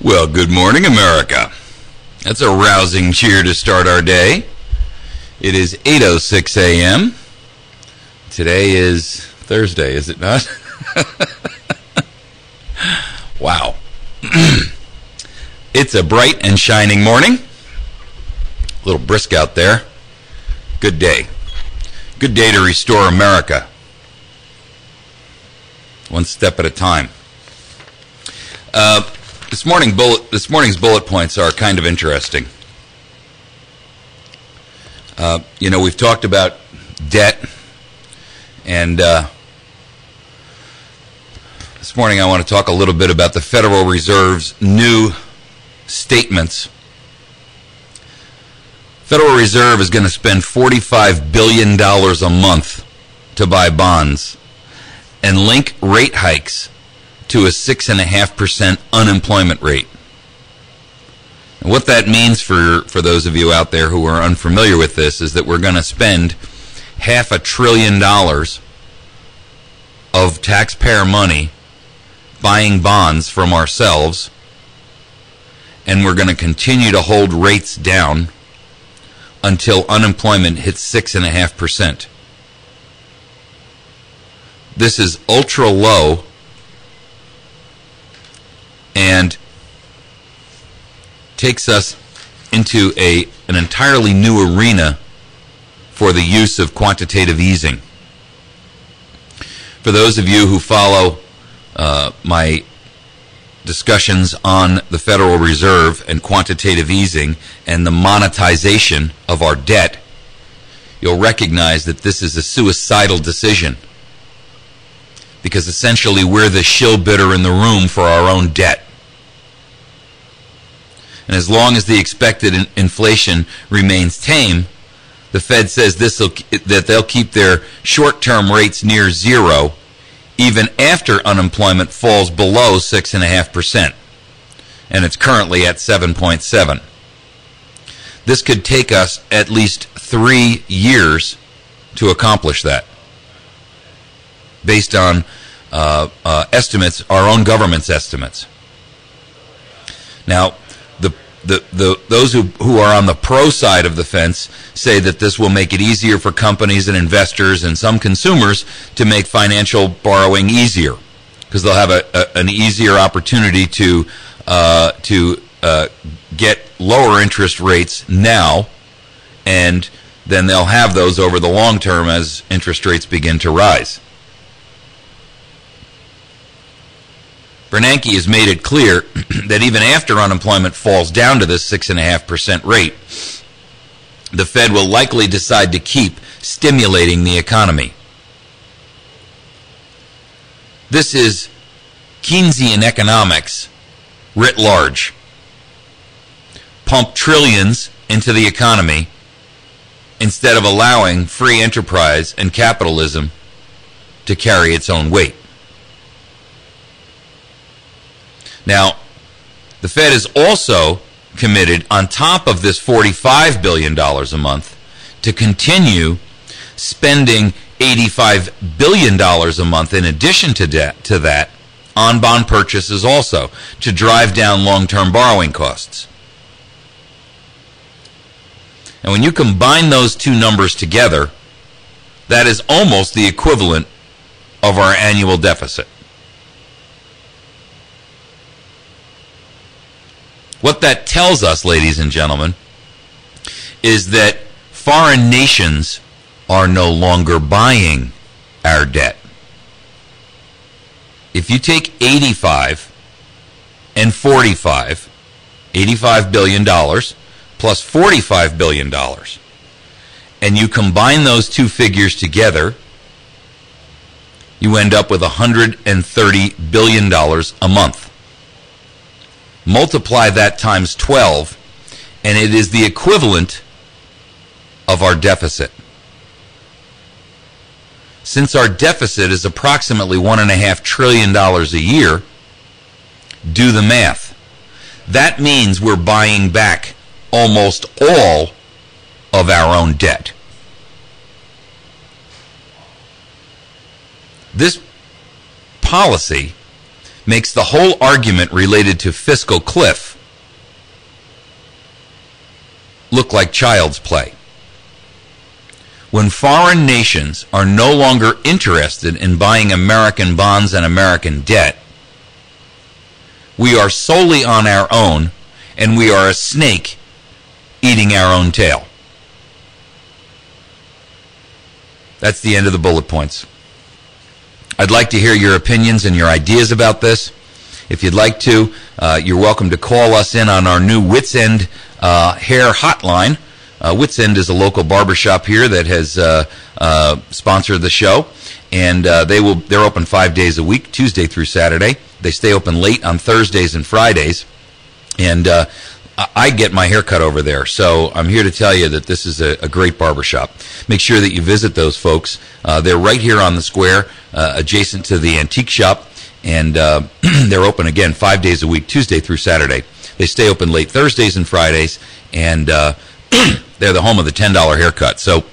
Well, good morning, America. That's a rousing cheer to start our day. It is 8:06 a.m. Today is Thursday, is it not? Wow. It's a bright and shining morning. A little brisk out there. Good day. Good day to restore America. One step at a time. This morning's bullet points are kind of interesting. We've talked about debt, and this morning I want to talk a little bit about the Federal Reserve's new statements. Federal Reserve is going to spend $45 billion a month to buy bonds and link rate hikes to a 6.5% unemployment rate. And what that means for those of you out there who are unfamiliar with this is that we're going to spend $500 billion of taxpayer money buying bonds from ourselves, and we're going to continue to hold rates down until unemployment hits 6.5%. This is ultra low and takes us into an entirely new arena for the use of quantitative easing. For those of you who follow my discussions on the Federal Reserve and quantitative easing and the monetization of our debt, you'll recognize that this is a suicidal decision, because essentially we're the shill bidder in the room for our own debt. And as long as the expected inflation remains tame, the Fed says that they'll keep their short-term rates near zero even after unemployment falls below 6.5%, and it's currently at 7.7. This could take us at least 3 years to accomplish that, based on estimates, our own government's estimates. Now, those who are on the pro side of the fence say that this will make it easier for companies and investors and some consumers to make financial borrowing easier, because they'll have an easier opportunity to get lower interest rates now, and then they'll have those over the long term as interest rates begin to rise. Bernanke has made it clear that even after unemployment falls down to this 6.5% rate, the Fed will likely decide to keep stimulating the economy. This is Keynesian economics writ large. Pump trillions into the economy instead of allowing free enterprise and capitalism to carry its own weight. Now, the Fed is also committed, on top of this $45 billion a month, to continue spending $85 billion a month in addition to that on bond purchases also, to drive down long-term borrowing costs. And when you combine those two numbers together, that is almost the equivalent of our annual deficit. What that tells us, ladies and gentlemen, is that foreign nations are no longer buying our debt. If you take 85 and 45, $85 billion plus $45 billion, and you combine those two figures together, you end up with $130 billion a month. Multiply that times 12, and it is the equivalent of our deficit. Since our deficit is approximately $1.5 trillion a year, do the math. That means we're buying back almost all of our own debt. This policy makes the whole argument related to fiscal cliff look like child's play. When foreign nations are no longer interested in buying American bonds and American debt, we are solely on our own, and we are a snake eating our own tail. That's the end of the bullet points. I'd like to hear your opinions and your ideas about this. If you'd like to, you're welcome to call us in on our new Wits End hair hotline. Wits End is a local barbershop here that has sponsored the show, and they're open 5 days a week, Tuesday through Saturday. They stay open late on Thursdays and Fridays, and I get my hair cut over there. So I'm here to tell you that this is a great barbershop. Make sure that you visit those folks. They're right here on the square, adjacent to the antique shop, and they're open again 5 days a week, Tuesday through Saturday. They stay open late Thursdays and Fridays, and they're the home of the $10 haircut, so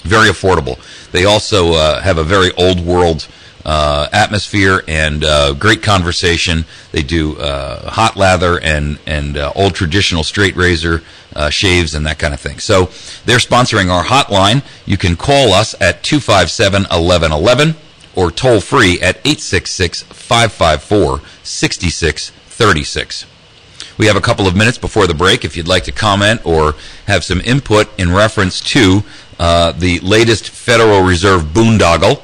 very affordable. They also have a very old world atmosphere and great conversation. They do hot lather and old traditional straight razor shaves and that kind of thing. So they're sponsoring our hotline. You can call us at 257-1111 or toll free at 866-554-6636. We have a couple of minutes before the break. If you'd like to comment or have some input in reference to the latest Federal Reserve boondoggle,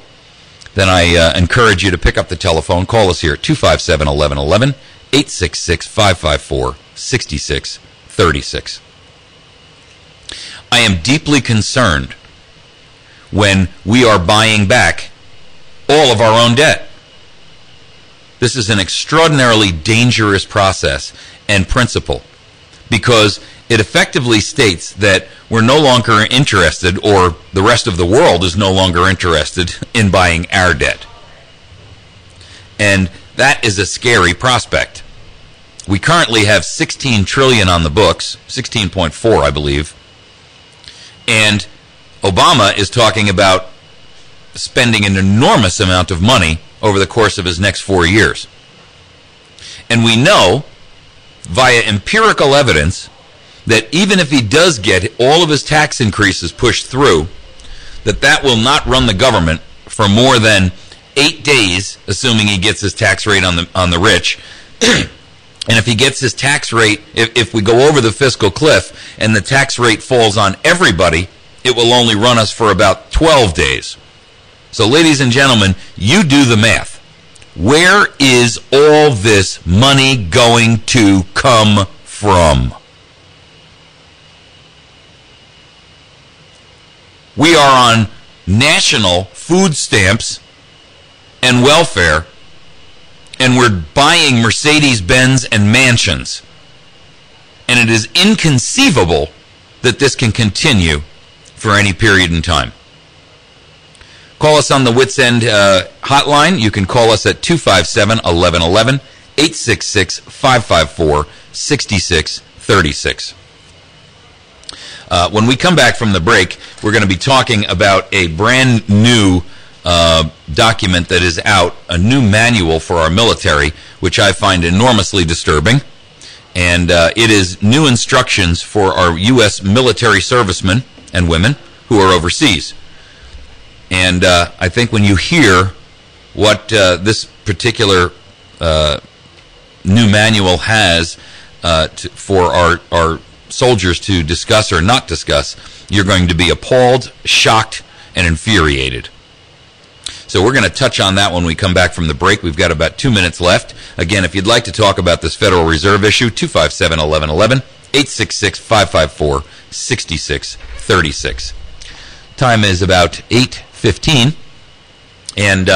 then I encourage you to pick up the telephone. Call us here at 257-1111, 866-554-6636. I am deeply concerned when we are buying back all of our own debt. This is an extraordinarily dangerous process and principle, because it effectively states that we're no longer interested, or the rest of the world is no longer interested in buying our debt. And that is a scary prospect. We currently have $16 trillion on the books, 16.4, I believe, and Obama is talking about spending an enormous amount of money over the course of his next 4 years. And we know, via empirical evidence, that even if he does get all of his tax increases pushed through, that will not run the government for more than 8 days, assuming he gets his tax rate on the rich. And if he gets his tax rate, if we go over the fiscal cliff and the tax rate falls on everybody, it will only run us for about 12 days. So, ladies and gentlemen, you do the math. Where is all this money going to come from? We are on national food stamps and welfare, and we're buying Mercedes-Benz and mansions. And it is inconceivable that this can continue for any period in time. Call us on the Wits End hotline. You can call us at 257-1111, 866-554-6636. When we come back from the break, we're going to be talking about a brand new document that is out, a new manual for our military, which I find enormously disturbing. And it is new instructions for our U.S. military servicemen and women who are overseas. And I think when you hear what this particular new manual has for our soldiers to discuss or not discuss, you're going to be appalled, shocked, and infuriated. So we're going to touch on that when we come back from the break. We've got about 2 minutes left. Again, if you'd like to talk about this Federal Reserve issue, 257-1111, 866-554-6636. Time is about 8:15, and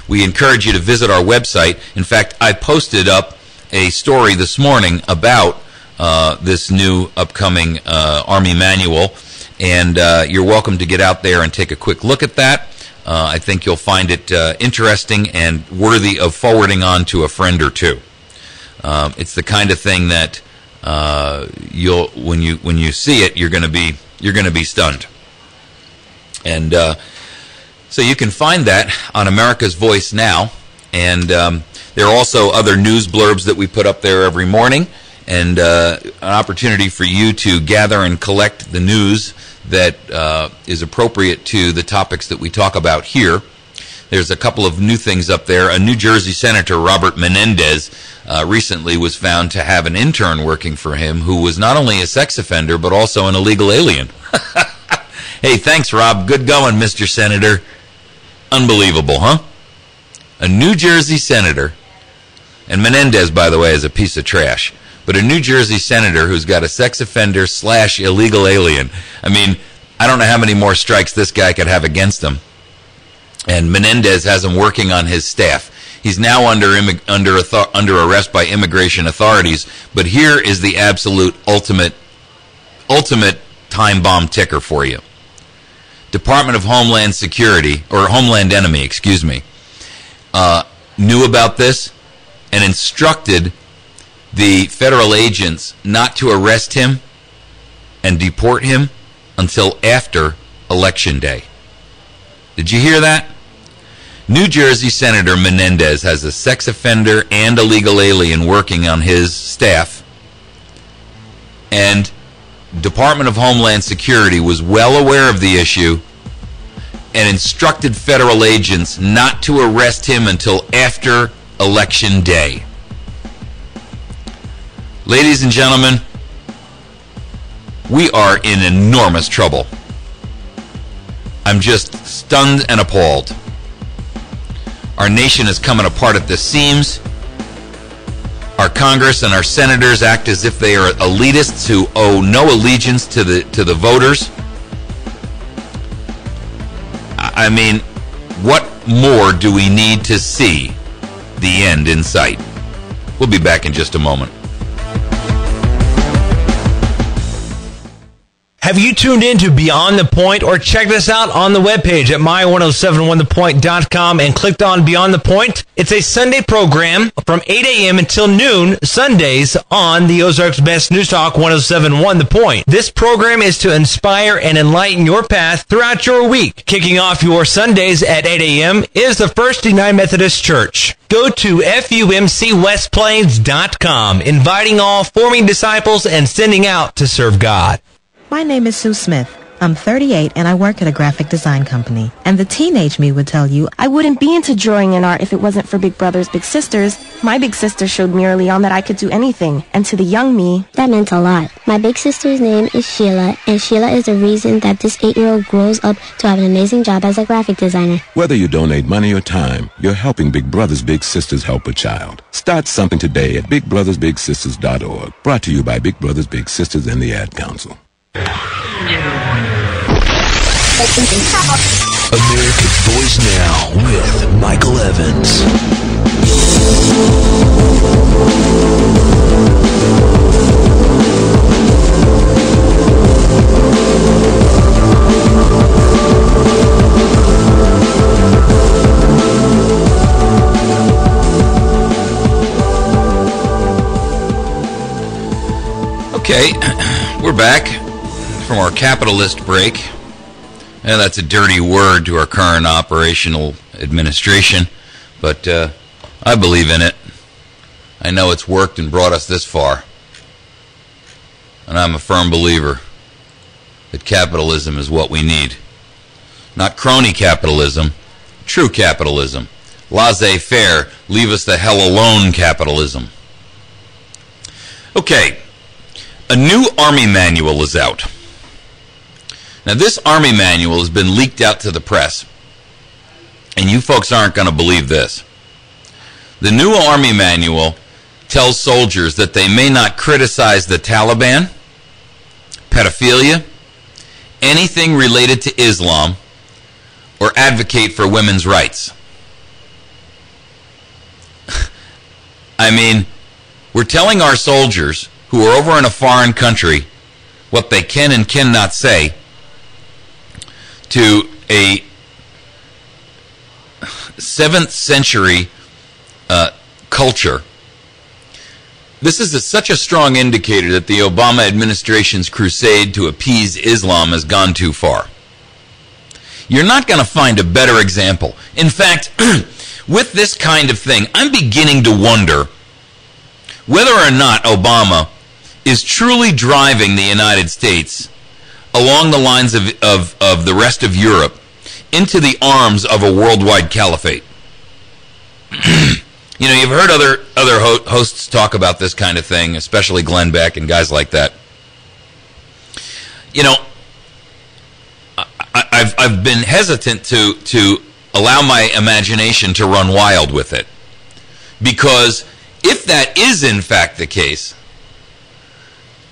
we encourage you to visit our website. In fact, I posted up a story this morning about this new upcoming Army manual, and you're welcome to get out there and take a quick look at that. I think you'll find it interesting and worthy of forwarding on to a friend or two. It's the kind of thing that when you see it, you're going to be stunned. And so you can find that on America's Voice Now, And there are also other news blurbs that we put up there every morning, and an opportunity for you to gather and collect the news that is appropriate to the topics that we talk about here. There's a couple of new things up there. A New Jersey Senator, Robert Menendez, recently was found to have an intern working for him who was not only a sex offender, but also an illegal alien. Hey, thanks, Rob. Good going, Mr. Senator. Unbelievable, huh? A New Jersey senator, and Menendez, by the way, is a piece of trash, but a New Jersey senator who's got a sex offender / illegal alien. I mean, I don't know how many more strikes this guy could have against him. And Menendez has him working on his staff. He's now under arrest by immigration authorities, but here is the absolute ultimate time bomb ticker for you. Department of Homeland Security, or Homeland Enemy, excuse me, knew about this and instructed the federal agents not to arrest him and deport him until after Election Day. Did you hear that? New Jersey Senator Menendez has a sex offender and illegal alien working on his staff, and Department of Homeland Security was well aware of the issue and instructed federal agents not to arrest him until after Election Day. Ladies and gentlemen, we are in enormous trouble. I'm just stunned and appalled. Our nation is coming apart at the seams. Our Congress and our senators act as if they are elitists who owe no allegiance to the voters. I mean, what more do we need to see the end in sight? We'll be back in just a moment. Have you tuned in to Beyond the Point, or checked us out on the webpage at my1071thepoint.com and clicked on Beyond the Point? It's a Sunday program from 8 a.m. until noon, Sundays, on the Ozarks Best News Talk 1071 The Point. This program is to inspire and enlighten your path throughout your week. Kicking off your Sundays at 8 a.m. is the First United Methodist Church. Go to FUMCWestPlains.com, inviting all, forming disciples, and sending out to serve God. My name is Sue Smith. I'm 38 and I work at a graphic design company. And the teenage me would tell you, I wouldn't be into drawing and art if it wasn't for Big Brothers Big Sisters. My big sister showed me early on that I could do anything. And to the young me, that meant a lot. My big sister's name is Sheila, and Sheila is the reason that this 8-year-old grows up to have an amazing job as a graphic designer. Whether you donate money or time, you're helping Big Brothers Big Sisters help a child. Start something today at BigBrothersBigSisters.org. Brought to you by Big Brothers Big Sisters and the Ad Council. America's Voice Now with Michael Evans. Okay, we're back from our capitalist break. And that's a dirty word to our current operational administration, but I believe in it. I know it's worked and brought us this far. And I'm a firm believer that capitalism is what we need. Not crony capitalism, true capitalism. Laissez-faire, leave us the hell alone capitalism. Okay, a new Army manual is out. Now, this Army manual has been leaked out to the press, and you folks aren't going to believe this. The new Army manual tells soldiers that they may not criticize the Taliban, pedophilia, anything related to Islam, or advocate for women's rights. I mean, we're telling our soldiers who are over in a foreign country what they can and cannot say to a 7th century culture. This is such a strong indicator that the Obama administration's crusade to appease Islam has gone too far. You're not going to find a better example. In fact, with this kind of thing, I'm beginning to wonder whether or not Obama is truly driving the United States along the lines of the rest of Europe into the arms of a worldwide caliphate. You know, you've heard other hosts talk about this kind of thing, especially Glenn Beck and guys like that. You know, I've been hesitant to allow my imagination to run wild with it, because if that is in fact the case,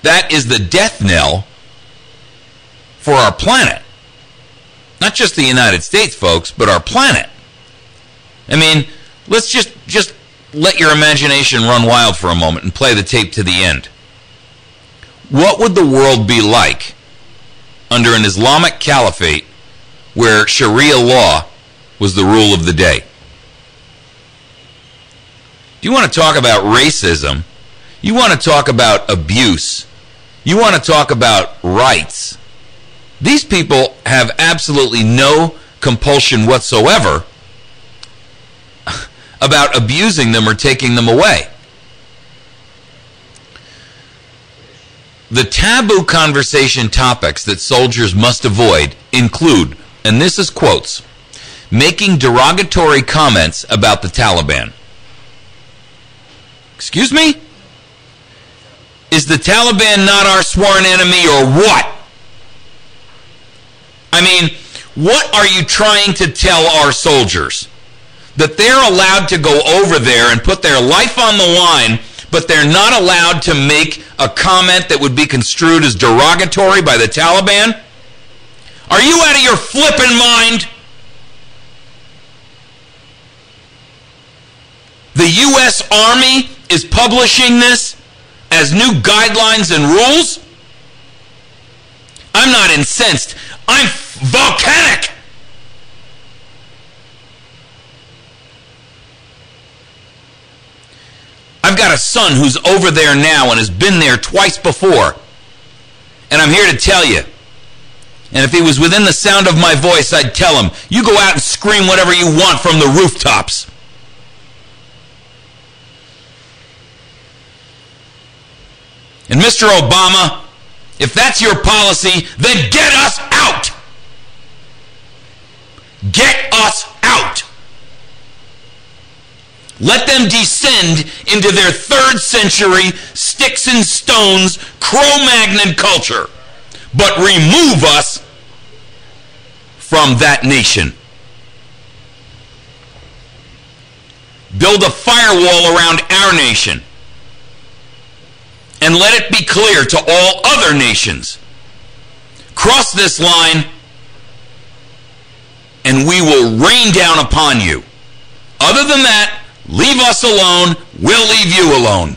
that is the death knell for our planet. Not just the United States, folks, but our planet. I mean, let's just let your imagination run wild for a moment and play the tape to the end. What would the world be like under an Islamic caliphate where Sharia law was the rule of the day? Do you want to talk about racism? You want to talk about abuse? You want to talk about rights? These people have absolutely no compulsion whatsoever about abusing them or taking them away. The taboo conversation topics that soldiers must avoid include, and this is quotes, making derogatory comments about the Taliban. Excuse me? Is the Taliban not our sworn enemy or what? I mean, what are you trying to tell our soldiers? That they're allowed to go over there and put their life on the line, but they're not allowed to make a comment that would be construed as derogatory by the Taliban? Are you out of your flippin' mind? The U.S. Army is publishing this as new guidelines and rules? I'm not incensed. I'm volcanic. I've got a son who's over there now and has been there twice before. And I'm here to tell you. And if he was within the sound of my voice, I'd tell him, you go out and scream whatever you want from the rooftops. And Mr. Obama, if that's your policy, then get us out. Get us out. Let them descend into their 3rd century sticks and stones Cro-Magnon culture, but remove us from that nation. Build a firewall around our nation. And let it be clear to all other nations. Cross this line, and we will rain down upon you. Other than that, leave us alone, we'll leave you alone.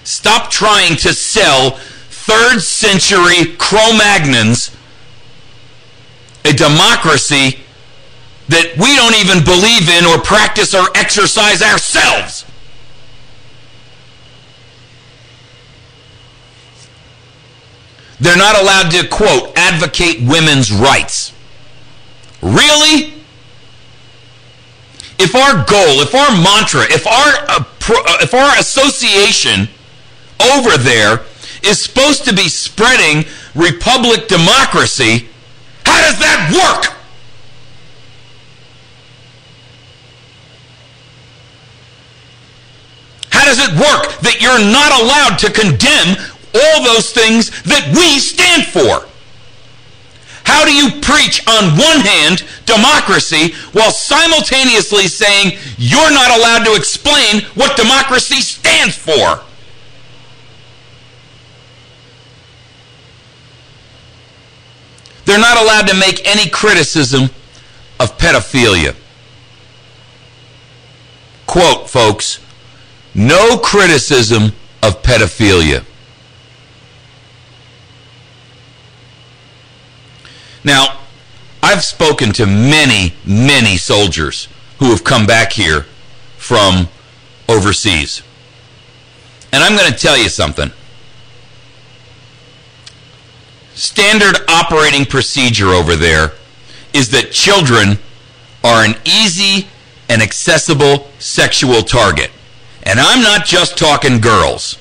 Stop trying to sell 3rd century Cro-Magnons a democracy that we don't even believe in or practice or exercise ourselves. They're not allowed to, quote, advocate women's rights. Really? If our goal, if our mantra, if our association over there is supposed to be spreading republic democracy, how does that work? How does it work that you're not allowed to condemn all those things that we stand for? How do you preach on one hand democracy while simultaneously saying you're not allowed to explain what democracy stands for? They're not allowed to make any criticism of pedophilia. Quote, folks, no criticism of pedophilia. Now, I've spoken to many, many soldiers who have come back here from overseas. And I'm going to tell you something. standard operating procedure over there is that children are an easy and accessible sexual target. And I'm not just talking girls.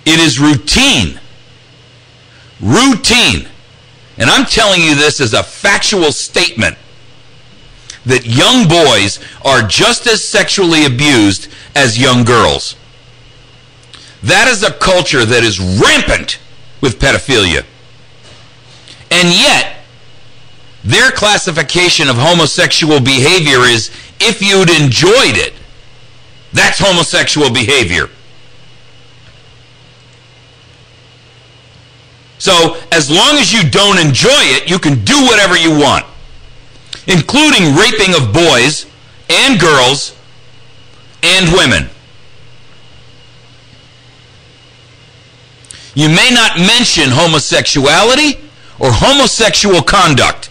It is routine. Routine. And I'm telling you this as a factual statement that young boys are just as sexually abused as young girls. That is a culture that is rampant with pedophilia. And yet, their classification of homosexual behavior is, if you'd enjoyed it, that's homosexual behavior. So, as long as you don't enjoy it, you can do whatever you want, including raping of boys and girls and women. You may not mention homosexuality or homosexual conduct.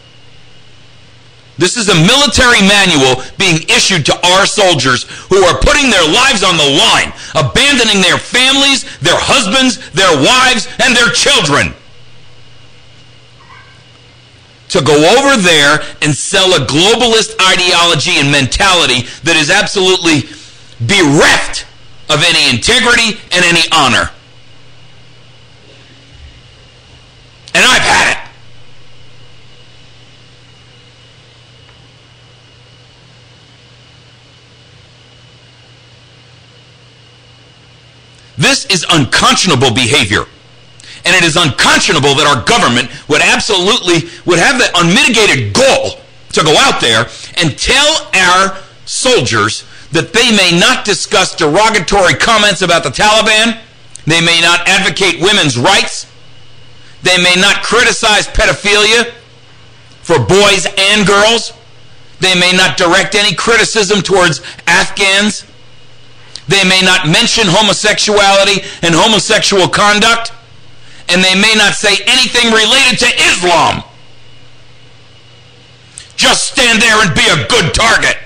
This is a military manual being issued to our soldiers who are putting their lives on the line, abandoning their families, their husbands, their wives, and their children to go over there and sell a globalist ideology and mentality that is absolutely bereft of any integrity and any honor. And I've had it. This is unconscionable behavior. And it is unconscionable that our government would have the unmitigated gall to go out there and tell our soldiers that they may not discuss derogatory comments about the Taliban, they may not advocate women's rights, they may not criticize pedophilia for boys and girls, they may not direct any criticism towards Afghans, they may not mention homosexuality and homosexual conduct, and they may not say anything related to Islam. Just stand there and be a good target.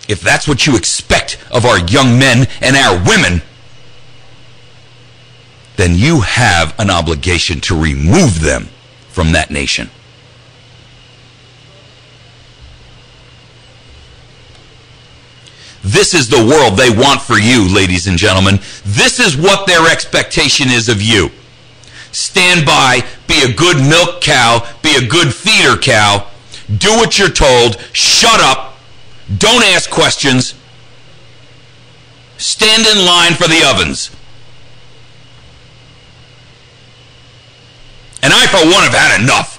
If that's what you expect of our young men and our women, then you have an obligation to remove them from that nation. This is the world they want for you, ladies and gentlemen. This is what their expectation is of you. Stand by, be a good milk cow, be a good feeder cow, do what you're told, shut up, don't ask questions, stand in line for the ovens. And I, for one, have had enough.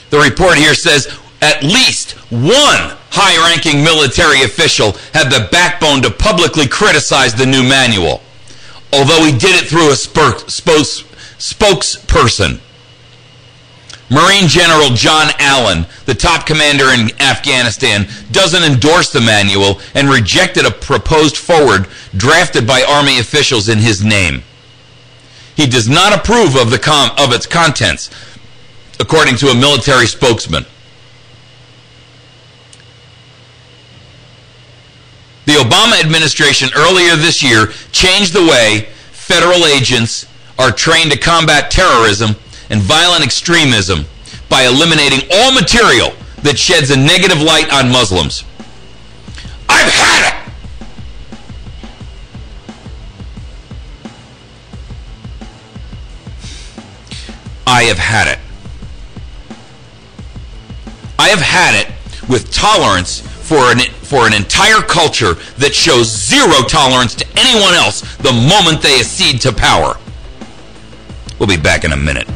The report here says at least one high-ranking military official had the backbone to publicly criticize the new manual, although he did it through a spokesperson. Marine General John Allen, the top commander in Afghanistan, doesn't endorse the manual and rejected a proposed forward drafted by Army officials in his name. He does not approve of its contents, according to a military spokesman. The Obama administration earlier this year changed the way federal agents are trained to combat terrorism and violent extremism by eliminating all material that sheds a negative light on Muslims. I've had it! I have had it. I have had it with tolerance for an entire culture that shows zero tolerance to anyone else the moment they accede to power. We'll be back in a minute.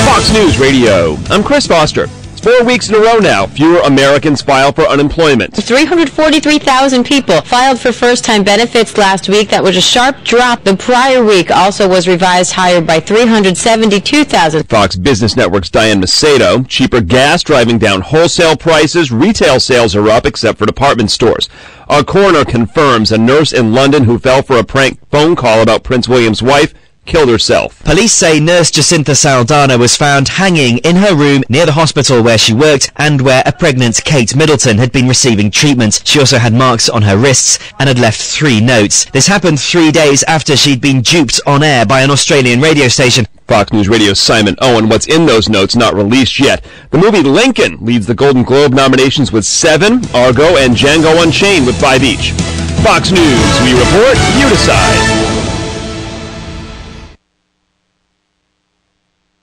Fox News Radio. I'm Chris Foster. It's 4 weeks in a row now. Fewer Americans file for unemployment. 343,000 people filed for first-time benefits last week. That was a sharp drop. The prior week also was revised higher by 372,000. Fox Business Network's Diane Macedo. Cheaper gas driving down wholesale prices. Retail sales are up except for department stores. A coroner confirms a nurse in London who fell for a prank phone call about Prince William's wife killed herself. Police say nurse Jacinta Saldana was found hanging in her room near the hospital where she worked and where a pregnant Kate Middleton had been receiving treatment. She also had marks on her wrists and had left 3 notes. This happened 3 days after she'd been duped on air by an Australian radio station. Fox News Radio's Simon Owen. What's in those notes not released yet. The movie Lincoln leads the Golden Globe nominations with 7, Argo and Django Unchained with 5 each. Fox News, we report, you decide.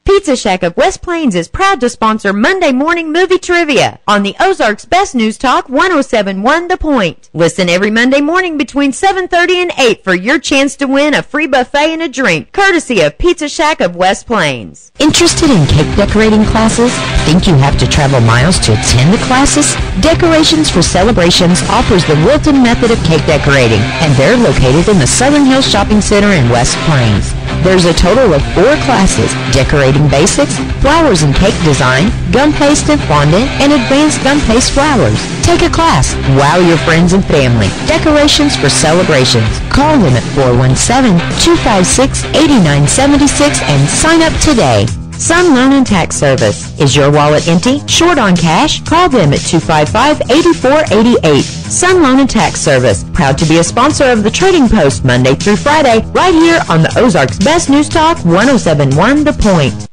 Pizza Shack of West Plains is proud to sponsor Monday morning movie trivia on the Ozarks Best News Talk 107.1 The Point. Listen every Monday morning between 7:30 and 8 for your chance to win a free buffet and a drink, courtesy of Pizza Shack of West Plains. Interested in cake decorating classes? Think you have to travel miles to attend the classes? Decorations for Celebrations offers the Wilton method of cake decorating, and they're located in the Southern Hills Shopping Center in West Plains. There's a total of 4 classes: decorating basics, flowers and cake design, gum paste and fondant, and advanced gum paste flowers. Take a class. Wow your friends and family. Decorations for Celebrations. Call them at 417-256-8976 and sign up today. Sun Loan and Tax Service. Is your wallet empty? Short on cash? Call them at 255-8488. Sun Loan and Tax Service. Proud to be a sponsor of the Trading Post Monday through Friday, right here on the Ozarks Best News Talk 107.1 The Point.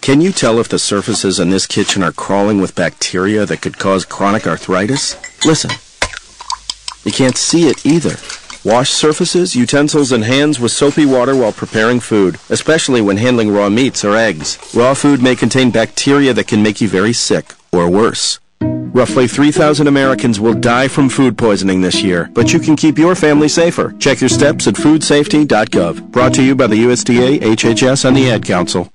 Can you tell if the surfaces in this kitchen are crawling with bacteria that could cause chronic arthritis? Listen. You can't see it either. Wash surfaces, utensils, and hands with soapy water while preparing food, especially when handling raw meats or eggs. Raw food may contain bacteria that can make you very sick, or worse. Roughly 3,000 Americans will die from food poisoning this year, but you can keep your family safer. Check your steps at foodsafety.gov. Brought to you by the USDA, HHS, and the Ad Council.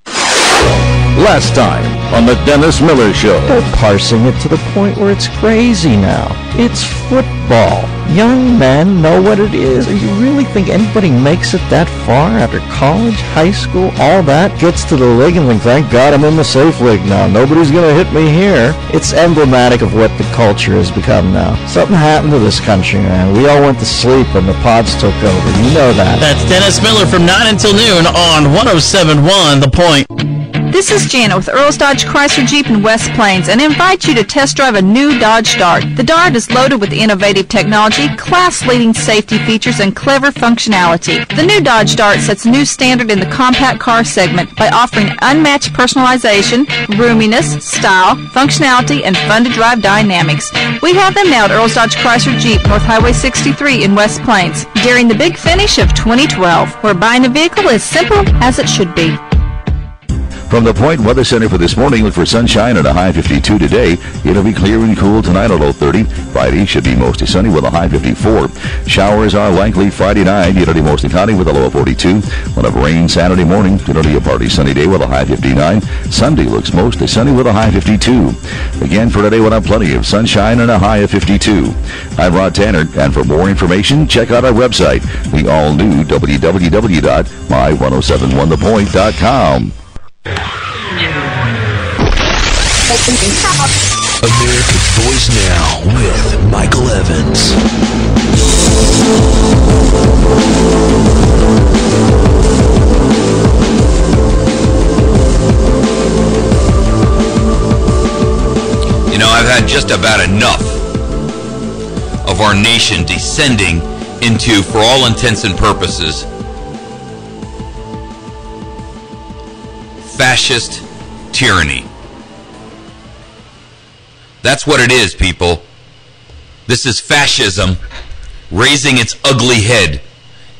Last time on the Dennis Miller Show. They're parsing it to the point where it's crazy now. It's football. Young men know what it is. You really think anybody makes it that far after college, high school, all that? Gets to the league and think, thank God I'm in the safe league now. Nobody's going to hit me here. It's emblematic of what the culture has become now. Something happened to this country, man. We all went to sleep and the pods took over. You know that. That's Dennis Miller from 9 until noon on 107.1 The Point. This is Jana with Earl's Dodge Chrysler Jeep in West Plains and invite you to test drive a new Dodge Dart. The Dart is loaded with innovative technology, class-leading safety features, and clever functionality. The new Dodge Dart sets a new standard in the compact car segment by offering unmatched personalization, roominess, style, functionality, and fun-to-drive dynamics. We have them now at Earl's Dodge Chrysler Jeep, North Highway 63 in West Plains, during the big finish of 2012, where buying a vehicle is simple as it should be. From the Point Weather Center for this morning, look for sunshine at a high 52 today. It'll be clear and cool tonight, a low 30. Friday should be mostly sunny with a high 54. Showers are likely Friday night. It'll be mostly cloudy with a low of 42. We'll have rain Saturday morning. It'll be a partly sunny day with a high 59. Sunday looks mostly sunny with a high 52. Again, for today, we'll have plenty of sunshine and a high of 52. I'm Rod Tanner, and for more information, check out our website, the all-new www.my1071thepoint.com. America's Voice Now with Michael Evans. You know, I've had just about enough of our nation descending into, for all intents and purposes, fascist tyranny. That's what it is, people. This is fascism raising its ugly head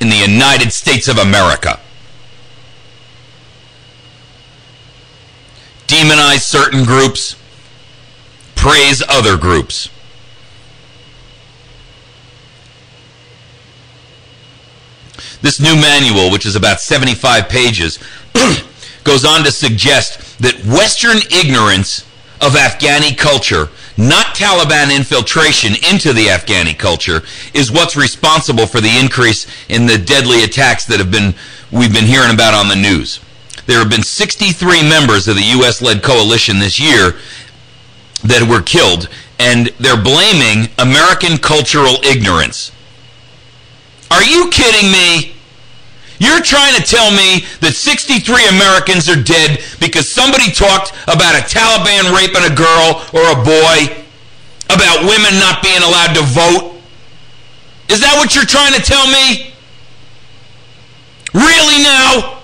in the United States of America. Demonize certain groups, praise other groups. This new manual, which is about 75 pages, goes on to suggest that Western ignorance of Afghani culture, not Taliban infiltration into the Afghani culture, is what's responsible for the increase in the deadly attacks that we've been hearing about on the news. There have been 63 members of the U.S.-led coalition this year that were killed, and they're blaming American cultural ignorance. Are you kidding me? You're trying to tell me that 63 Americans are dead because somebody talked about a Taliban raping a girl or a boy, about women not being allowed to vote? Is that what you're trying to tell me? Really now?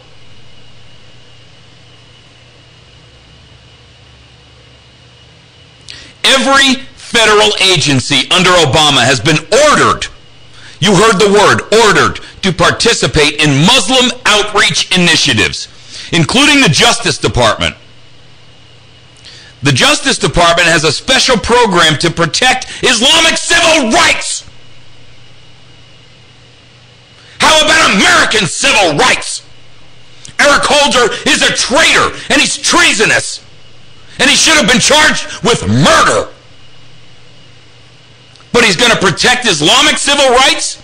Every federal agency under Obama has been ordered, you heard the word, ordered, to participate in Muslim outreach initiatives, including the Justice Department. The Justice Department has a special program to protect Islamic civil rights. How about American civil rights? Eric Holder is a traitor, and he's treasonous, and he should have been charged with murder. But he's going to protect Islamic civil rights?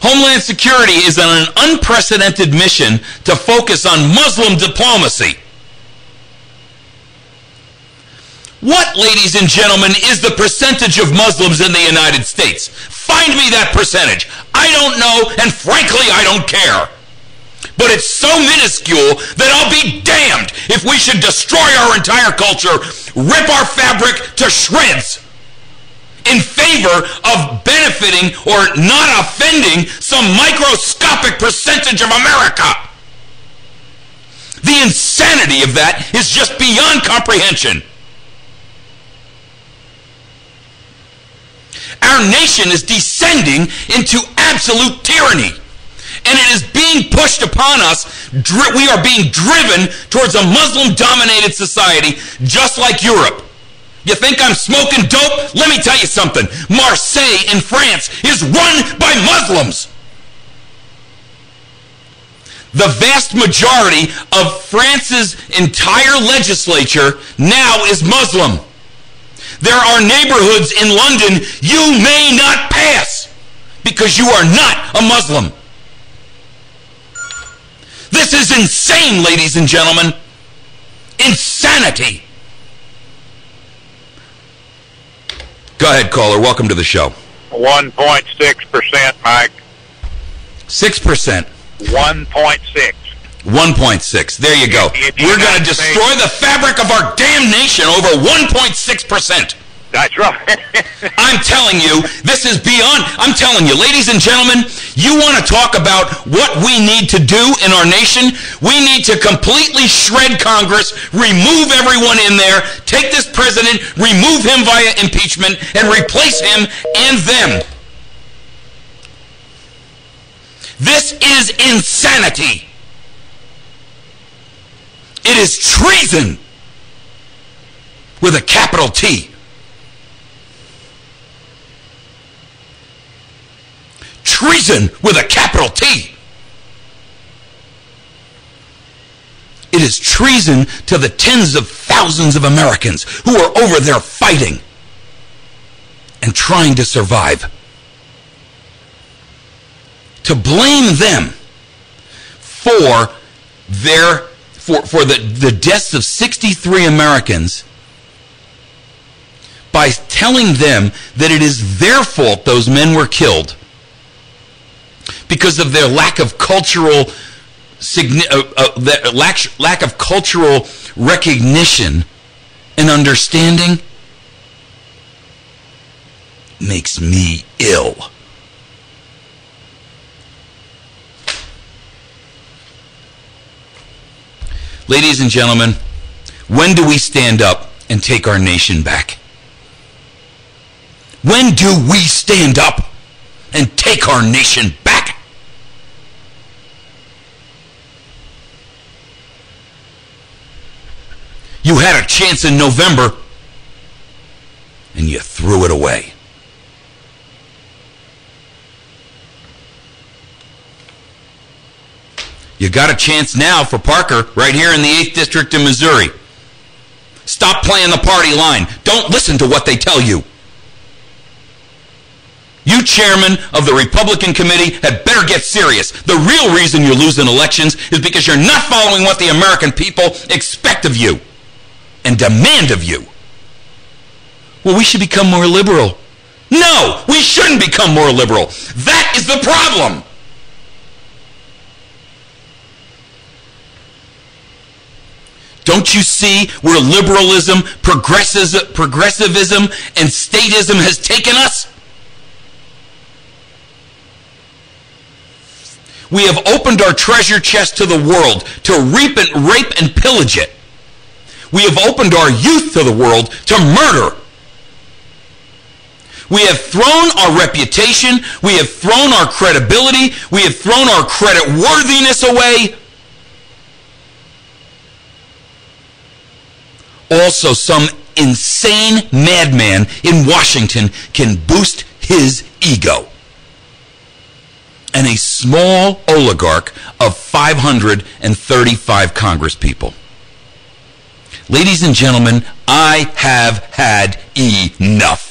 Homeland Security is on an unprecedented mission to focus on Muslim diplomacy. What, ladies and gentlemen, is the percentage of Muslims in the United States? Find me that percentage. I don't know, and frankly, I don't care. But it's so minuscule that I'll be damned if we should destroy our entire culture, rip our fabric to shreds, in favor of benefiting or not offending some microscopic percentage of America. The insanity of that is just beyond comprehension. Our nation is descending into absolute tyranny, and it is being pushed upon us. We are being driven towards a Muslim-dominated society, just like Europe. You think I'm smoking dope? Let me tell you something. Marseille in France is run by Muslims. The vast majority of France's entire legislature now is Muslim. There are neighborhoods in London you may not pass because you are not a Muslim. This is insane, ladies and gentlemen. Insanity. Go ahead, caller. Welcome to the show. 1.6%, Mike. 6%. 1.6. 1.6. There you go. We're going to destroy the fabric of our damn nation over 1.6%. That's right. I'm telling you, this is beyond. I'm telling you, ladies and gentlemen, you want to talk about what we need to do in our nation? We need to completely shred Congress, remove everyone in there, take this president, remove him via impeachment, and replace him and them. This is insanity. It is treason with a capital T. Treason with a capital T. It is treason to the tens of thousands of Americans who are over there fighting and trying to survive. To blame them for the deaths of 63 Americans by telling them that it is their fault those men were killed because of their lack of cultural lack of cultural recognition and understanding makes me ill. Ladies and gentlemen, when do we stand up and take our nation back? When do we stand up and take our nation back? You had a chance in November, and you threw it away. You got a chance now for Parker right here in the 8th District in Missouri. Stop playing the party line. Don't listen to what they tell you. You chairman of the Republican committee had better get serious. The real reason you're losing elections is because you're not following what the American people expect of you and demand of you. Well, we should become more liberal. No, we shouldn't become more liberal. That is the problem. Don't you see where liberalism, progressivism, and statism has taken us? We have opened our treasure chest to the world to rape and pillage it. We have opened our youth to the world to murder. We have thrown our reputation, we have thrown our credibility, we have thrown our creditworthiness away. Also, some insane madman in Washington can boost his ego. And a small oligarch of 535 congresspeople. Ladies and gentlemen, I have had enough.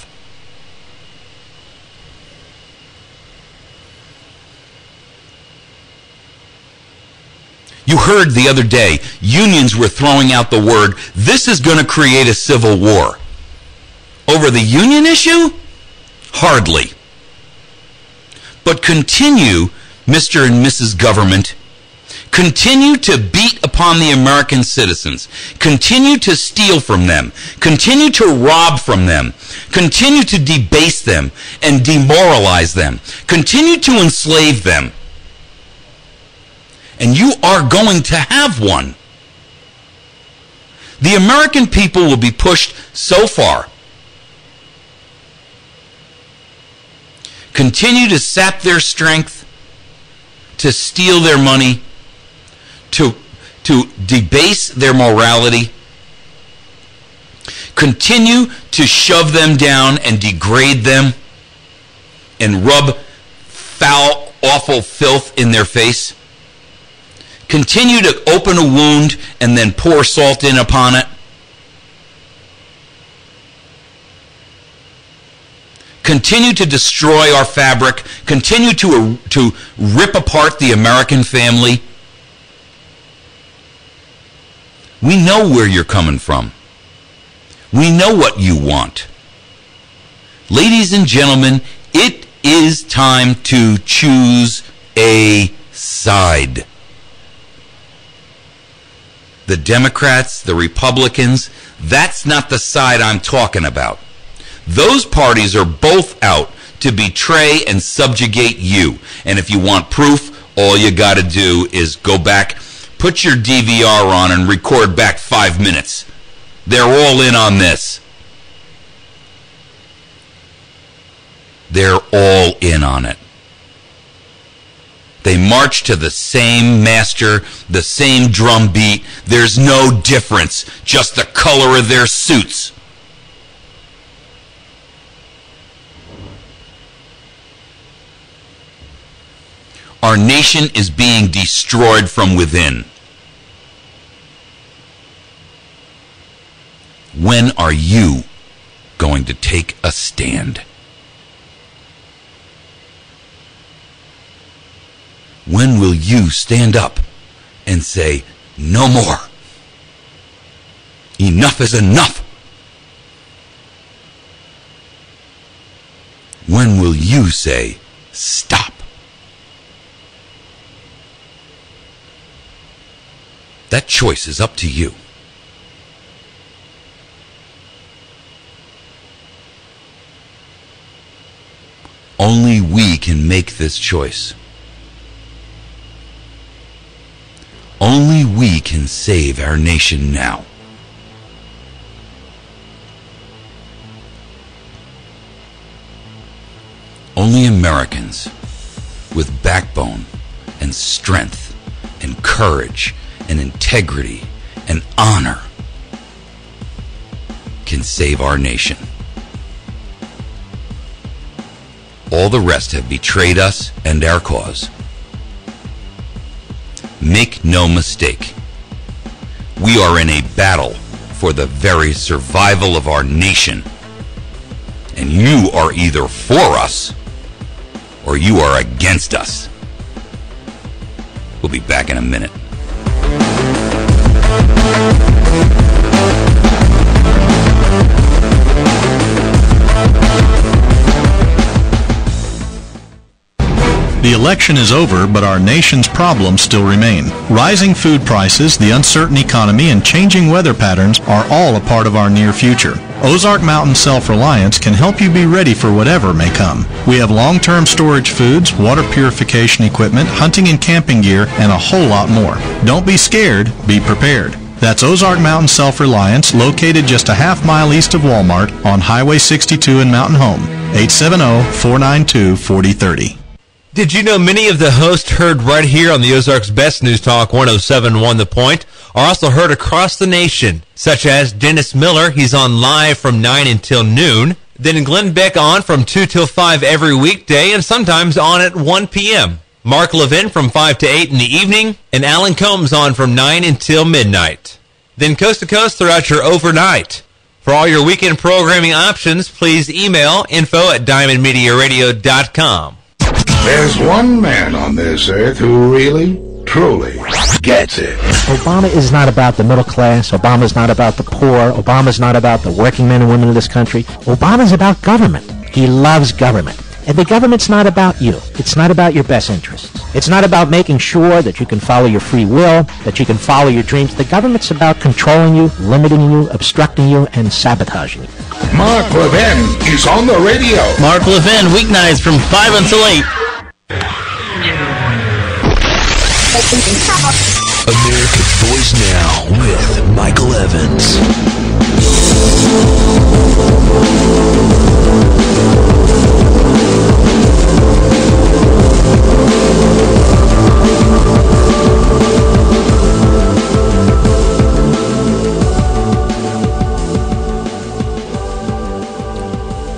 You heard the other day, unions were throwing out the word, this is going to create a civil war. Over the union issue? Hardly. But continue, Mr. and Mrs. Government, continue to beat upon the American citizens. Continue to steal from them. Continue to rob from them. Continue to debase them and demoralize them. Continue to enslave them. And you are going to have one. The American people will be pushed so far. Continue to sap their strength, to steal their money, to debase their morality, continue to shove them down and degrade them and rub foul, awful filth in their face. Continue to open a wound and then pour salt in upon it. Continue to destroy our fabric. Continue to rip apart the American family. We know where you're coming from. We know what you want. Ladies and gentlemen, it is time to choose a side. The Democrats, the Republicans, that's not the side I'm talking about. Those parties are both out to betray and subjugate you. And if you want proof, all you got to do is go back, put your DVR on and record back 5 minutes. They're all in on this. They're all in on it. They march to the same master, the same drum beat. There's no difference, just the color of their suits. Our nation is being destroyed from within. When are you going to take a stand? When will you stand up and say, no more? Enough is enough. When will you say, stop? That choice is up to you. Only we can make this choice. Only we can save our nation now. Only Americans with backbone and strength and courage and integrity and honor can save our nation. All the rest have betrayed us and our cause. Make no mistake. We are in a battle for the very survival of our nation. And you are either for us or you are against us. We'll be back in a minute. The election is over, but our nation's problems still remain. Rising food prices, the uncertain economy, and changing weather patterns are all a part of our near future. Ozark Mountain Self-Reliance can help you be ready for whatever may come. We have long-term storage foods, water purification equipment, hunting and camping gear, and a whole lot more. Don't be scared, be prepared. That's Ozark Mountain Self-Reliance, located just a half-mile east of Walmart on Highway 62 in Mountain Home. 870-492-4030. Did you know many of the hosts heard right here on the Ozarks Best News Talk 107.1 The Point are also heard across the nation, such as Dennis Miller, he's on live from 9 until noon, then Glenn Beck on from 2 till 5 every weekday, and sometimes on at 1 p.m. Mark Levin from 5 to 8 in the evening, and Alan Combs on from 9 until midnight. Then coast to coast throughout your overnight. For all your weekend programming options, please email info@diamondmediaradio.com. There's one man on this earth who really, truly gets it. Obama is not about the middle class. Obama's not about the poor. Obama's not about the working men and women of this country. Obama's about government. He loves government. And the government's not about you. It's not about your best interests. It's not about making sure that you can follow your free will, that you can follow your dreams. The government's about controlling you, limiting you, obstructing you, and sabotaging you. Mark Levin is on the radio. Mark Levin, weeknights from 5 until 8. America's Voice Now with Michael Evans.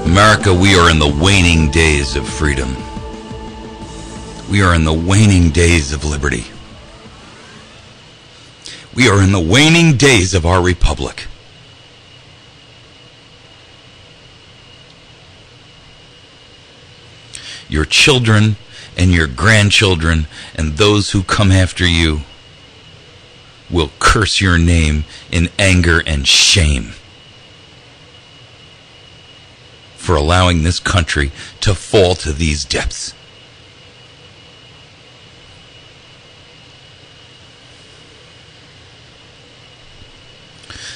America, we are in the waning days of freedom. We are in the waning days of liberty. We are in the waning days of our republic. Your children and your grandchildren and those who come after you will curse your name in anger and shame for allowing this country to fall to these depths.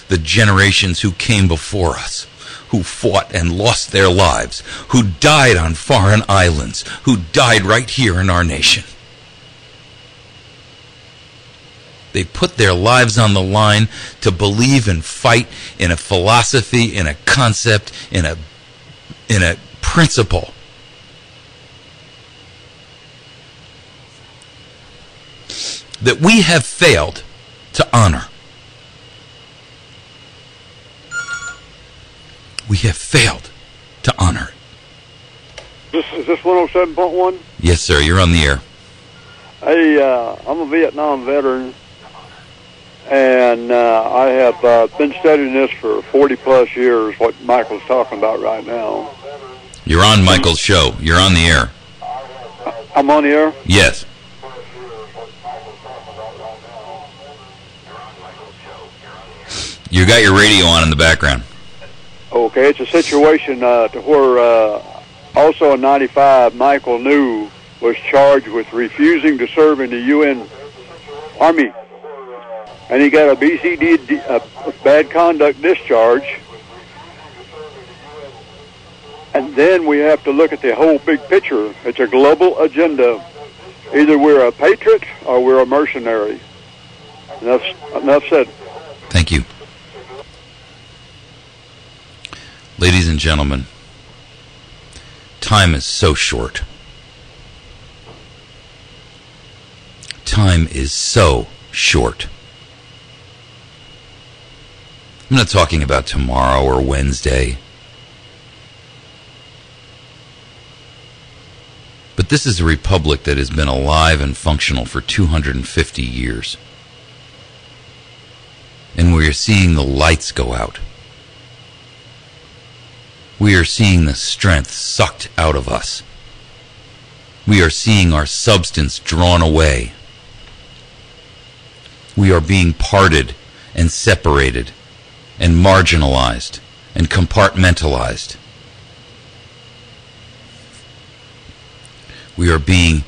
The generations who came before us, who fought and lost their lives, who died on foreign islands, who died right here in our nation. They put their lives on the line to believe and fight in a philosophy, in a concept, in a principle that we have failed to honor. We have failed to honor it. Is this 107.1? Yes, sir. You're on the air. Hey, I'm a Vietnam veteran, and I have been studying this for 40-plus years, what Michael's talking about right now. You're on Michael's show. You're on the air. I'm on the air? Yes. You got your radio on in the background. Okay, it's a situation to where also in 95, Michael New was charged with refusing to serve in the UN Army. And he got a BCD, a bad conduct discharge. And then we have to look at the whole big picture. It's a global agenda. Either we're a patriot or we're a mercenary. Enough said. Thank you. Ladies and gentlemen, time is so short. Time is so short. I'm not talking about tomorrow or Wednesday. But But this is a republic that has been alive and functional for 250 years. And we are seeing the lights go out. We are seeing the strength sucked out of us. We are seeing our substance drawn away. We are being parted and separated and marginalized and compartmentalized. We are being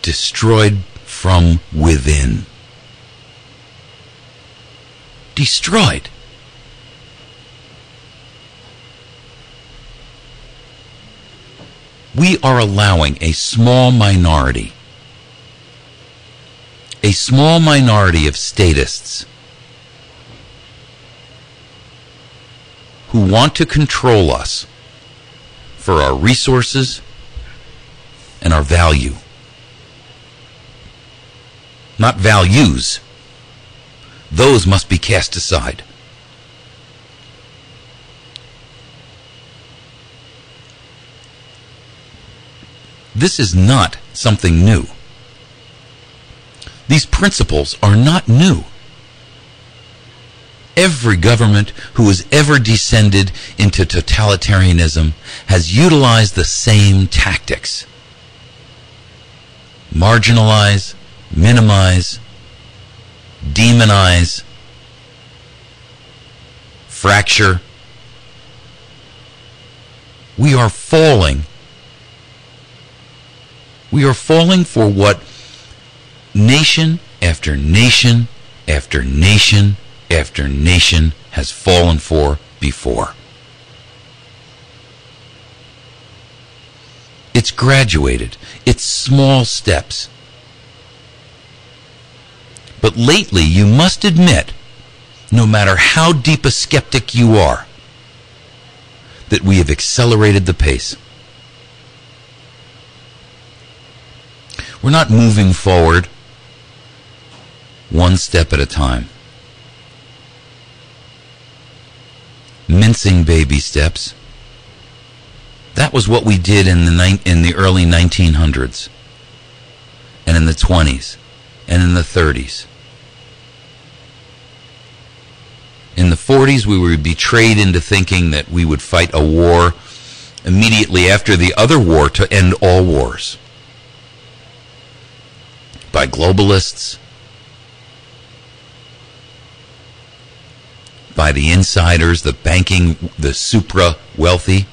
destroyed from within. Destroyed. We are allowing a small minority of statists who want to control us for our resources and our value. Not values. Those must be cast aside. This is not something new. These principles are not new. Every government who has ever descended into totalitarianism has utilized the same tactics. Marginalize, minimize, demonize, fracture. We are falling. We are falling for what nation after nation after nation after nation has fallen for before. It's graduated. It's small steps. But lately, you must admit, no matter how deep a skeptic you are, that we have accelerated the pace. We're not moving forward one step at a time. Mincing baby steps. That was what we did in the early 1900s, and in the 20s, and in the 30s. In the 40s, we were betrayed into thinking that we would fight a war immediately after the other war to end all wars. By globalists, by the insiders, the banking, the supra-wealthy.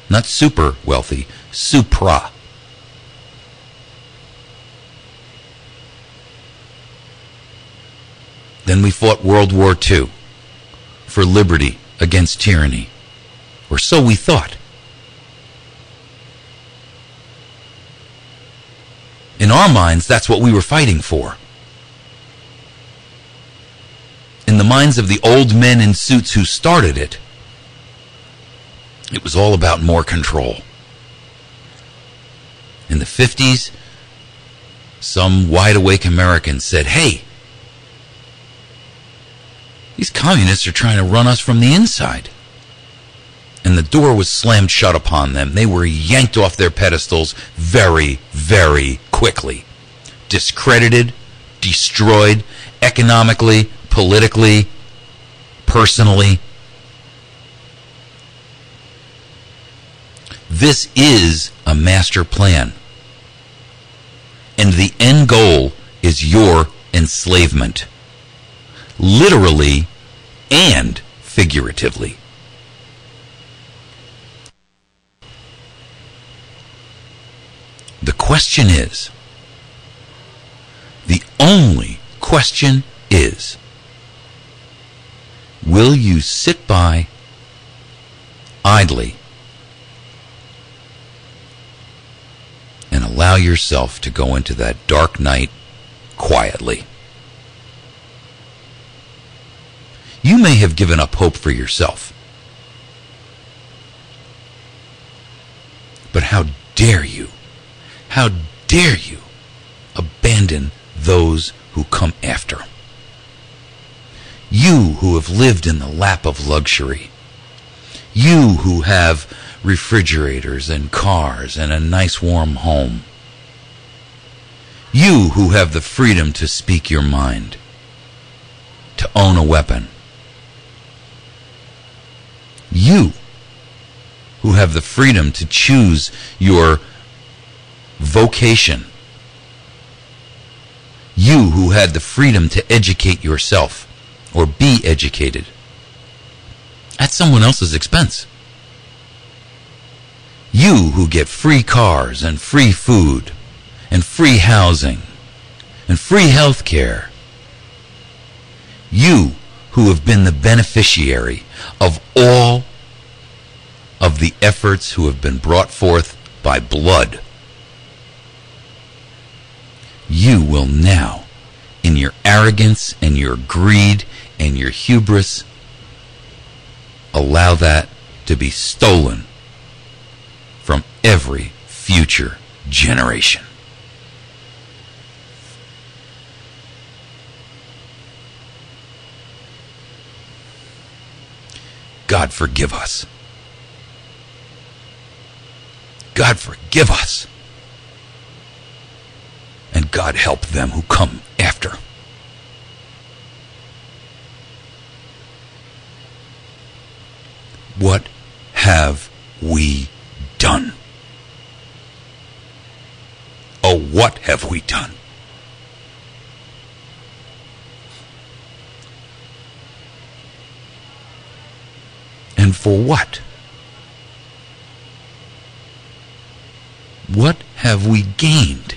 Not super wealthy, supra. Then we fought World War II for liberty against tyranny. Or so we thought. In our minds, that's what we were fighting for. In the minds of the old men in suits who started it, it was all about more control. In the 50s, some wide-awake Americans said, hey, these communists are trying to run us from the inside. And the door was slammed shut upon them. They were yanked off their pedestals very, very quickly. Discredited, destroyed, economically, politically, personally. This is a master plan. And the end goal is your enslavement. Literally and figuratively. The question is, the only question is, will you sit by idly and allow yourself to go into that dark night quietly? You may have given up hope for yourself. But how dare you abandon those who come after? You who have lived in the lap of luxury. You who have refrigerators and cars and a nice warm home. You who have the freedom to speak your mind, to own a weapon. You who have the freedom to choose your vocation. You who had the freedom to educate yourself or be educated at someone else's expense. You who get free cars and free food and free housing and free health care. You who have been the beneficiary of all of the efforts who have been brought forth by blood. You will now, in your arrogance and your greed and your hubris, allow that to be stolen from every future generation. God forgive us. God forgive us. And God help them who come after. What have we done? Oh, what have we done? And for what? What have we gained?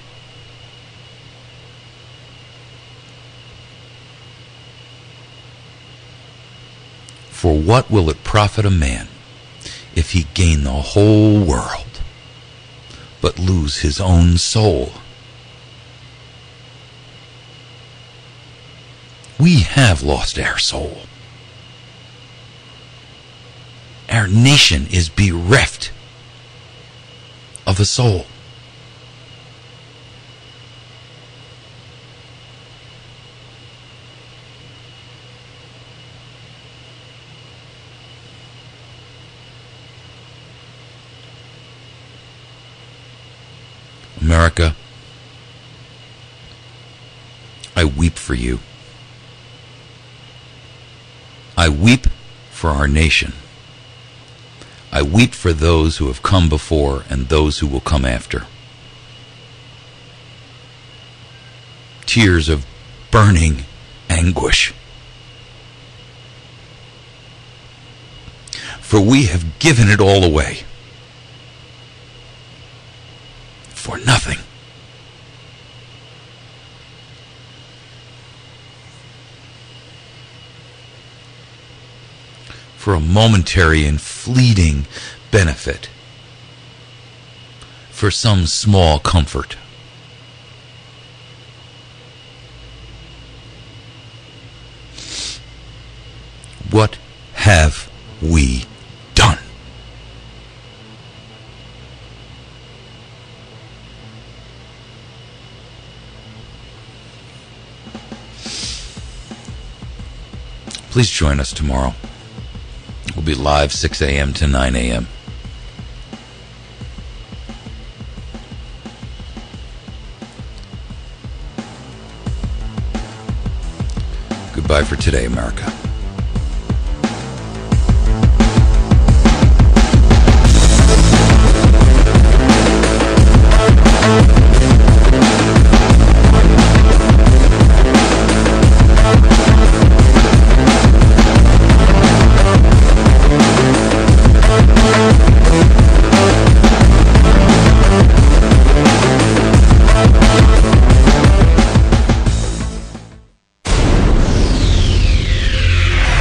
For what will it profit a man if he gain the whole world, but lose his own soul? We have lost our soul. Our nation is bereft of a soul. America, I weep for you. I weep for our nation. I weep for those who have come before and those who will come after. Tears of burning anguish. For we have given it all away. For nothing. For a momentary and fleeting benefit. For some small comfort. What have we done? Please join us tomorrow. We'll be live 6 a.m. to 9 a.m. Goodbye for today, America.